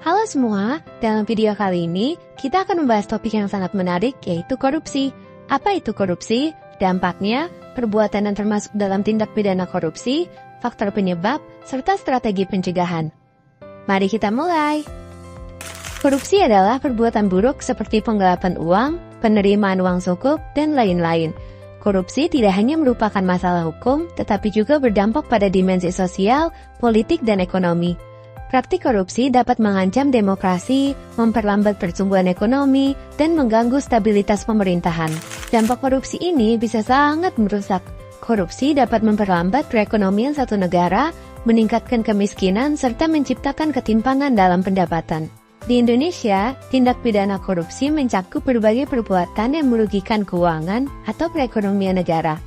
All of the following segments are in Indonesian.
Halo semua, dalam video kali ini kita akan membahas topik yang sangat menarik yaitu korupsi. Apa itu korupsi? Dampaknya, perbuatan yang termasuk dalam tindak pidana korupsi, faktor penyebab, serta strategi pencegahan. Mari kita mulai. Korupsi adalah perbuatan buruk seperti penggelapan uang, penerimaan uang sukuk, dan lain-lain. Korupsi tidak hanya merupakan masalah hukum, tetapi juga berdampak pada dimensi sosial, politik, dan ekonomi. Praktik korupsi dapat mengancam demokrasi, memperlambat pertumbuhan ekonomi, dan mengganggu stabilitas pemerintahan. Dampak korupsi ini bisa sangat merusak. Korupsi dapat memperlambat perekonomian satu negara, meningkatkan kemiskinan, serta menciptakan ketimpangan dalam pendapatan. Di Indonesia, tindak pidana korupsi mencakup berbagai perbuatan yang merugikan keuangan atau perekonomian negara.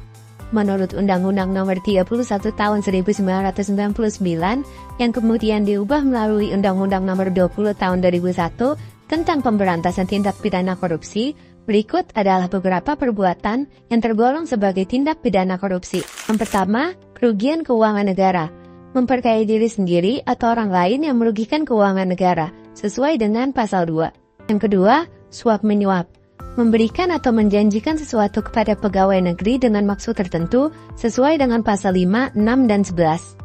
Menurut Undang-Undang Nomor 31 Tahun 1999 yang kemudian diubah melalui Undang-Undang Nomor 20 Tahun 2001 tentang pemberantasan tindak pidana korupsi, berikut adalah beberapa perbuatan yang tergolong sebagai tindak pidana korupsi. Yang pertama, kerugian keuangan negara. Memperkaya diri sendiri atau orang lain yang merugikan keuangan negara, sesuai dengan pasal 2. Yang kedua, suap menyuap. Memberikan atau menjanjikan sesuatu kepada pegawai negeri dengan maksud tertentu, sesuai dengan pasal 5, 6, dan 11.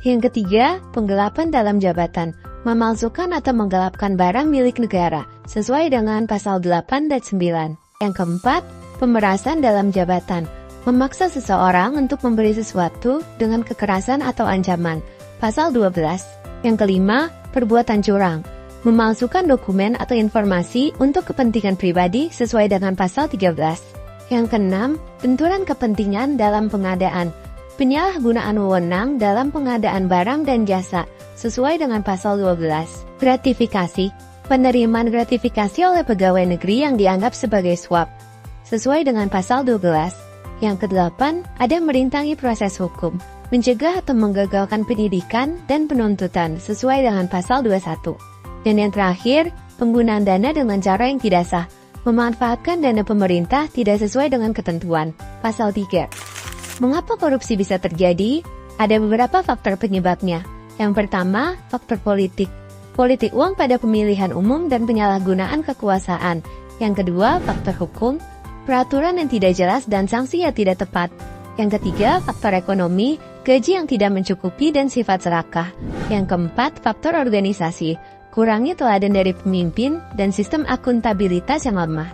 Yang ketiga, penggelapan dalam jabatan. Memalsukan atau menggelapkan barang milik negara, sesuai dengan pasal 8 dan 9. Yang keempat, pemerasan dalam jabatan. Memaksa seseorang untuk memberi sesuatu dengan kekerasan atau ancaman. Pasal 12. Yang kelima, perbuatan curang. Memalsukan dokumen atau informasi untuk kepentingan pribadi sesuai dengan pasal 13. Yang keenam, benturan kepentingan dalam pengadaan. Penyalahgunaan wewenang dalam pengadaan barang dan jasa sesuai dengan pasal 12. Gratifikasi. Penerimaan gratifikasi oleh pegawai negeri yang dianggap sebagai suap sesuai dengan pasal 12. Yang kedelapan, ada merintangi proses hukum, mencegah atau menggagalkan penyidikan dan penuntutan sesuai dengan pasal 21. Dan yang terakhir, penggunaan dana dengan cara yang tidak sah, memanfaatkan dana pemerintah tidak sesuai dengan ketentuan, pasal 3. Mengapa korupsi bisa terjadi? Ada beberapa faktor penyebabnya. Yang pertama, faktor politik. Politik uang pada pemilihan umum dan penyalahgunaan kekuasaan. Yang kedua, faktor hukum. Peraturan yang tidak jelas dan sanksi yang tidak tepat. Yang ketiga, faktor ekonomi, gaji yang tidak mencukupi dan sifat serakah. Yang keempat, faktor organisasi, kurangnya teladan dari pemimpin dan sistem akuntabilitas yang lemah.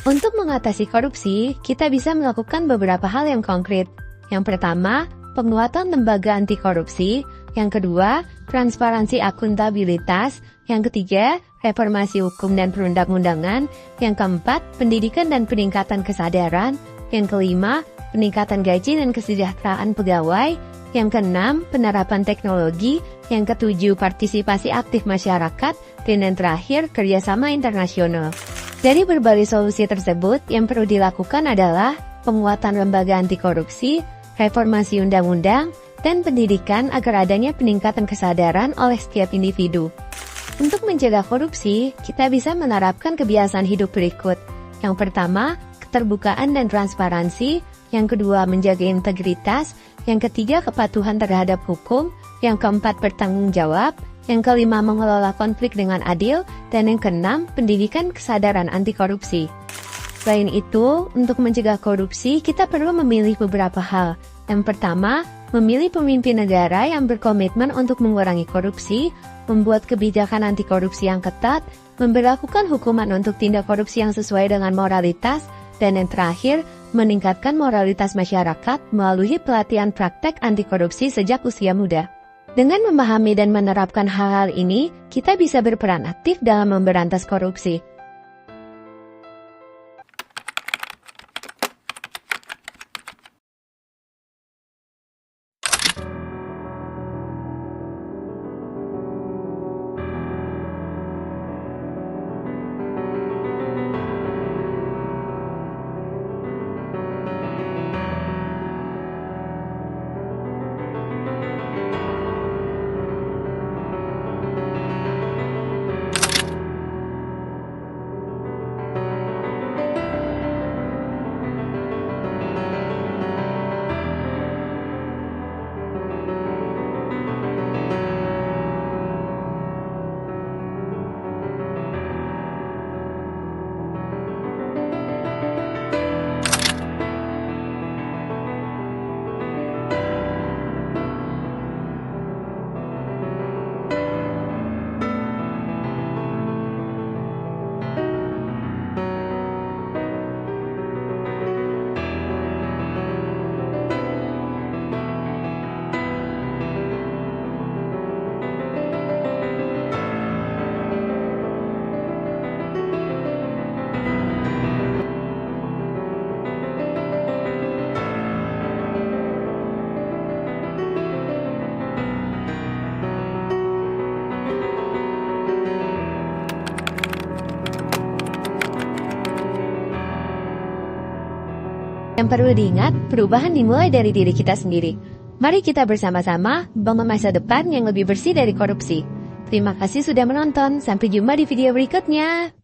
Untuk mengatasi korupsi, kita bisa melakukan beberapa hal yang konkret. Yang pertama, penguatan lembaga anti korupsi. Yang kedua, transparansi akuntabilitas. Yang ketiga, reformasi hukum dan perundang-undangan. Yang keempat, pendidikan dan peningkatan kesadaran. Yang kelima, peningkatan gaji dan kesejahteraan pegawai. Yang keenam, penerapan teknologi. Yang ketujuh, partisipasi aktif masyarakat. Dan yang terakhir, kerjasama internasional. Dari berbagai solusi tersebut, yang perlu dilakukan adalah penguatan lembaga anti korupsi, reformasi undang-undang, dan pendidikan agar adanya peningkatan kesadaran oleh setiap individu. Untuk mencegah korupsi, kita bisa menerapkan kebiasaan hidup berikut. Yang pertama, keterbukaan dan transparansi. Yang kedua, menjaga integritas. Yang ketiga, kepatuhan terhadap hukum. Yang keempat, bertanggung jawab. Yang kelima, mengelola konflik dengan adil. Dan yang keenam, pendidikan kesadaran anti korupsi. Selain itu, untuk mencegah korupsi, kita perlu memilih beberapa hal. Yang pertama, memilih pemimpin negara yang berkomitmen untuk mengurangi korupsi, membuat kebijakan anti korupsi yang ketat, memberlakukan hukuman untuk tindak korupsi yang sesuai dengan moralitas, dan yang terakhir, meningkatkan moralitas masyarakat melalui pelatihan praktek anti korupsi sejak usia muda. Dengan memahami dan menerapkan hal-hal ini, kita bisa berperan aktif dalam memberantas korupsi. Yang perlu diingat, perubahan dimulai dari diri kita sendiri. Mari kita bersama-sama bangun masa depan yang lebih bersih dari korupsi. Terima kasih sudah menonton, sampai jumpa di video berikutnya.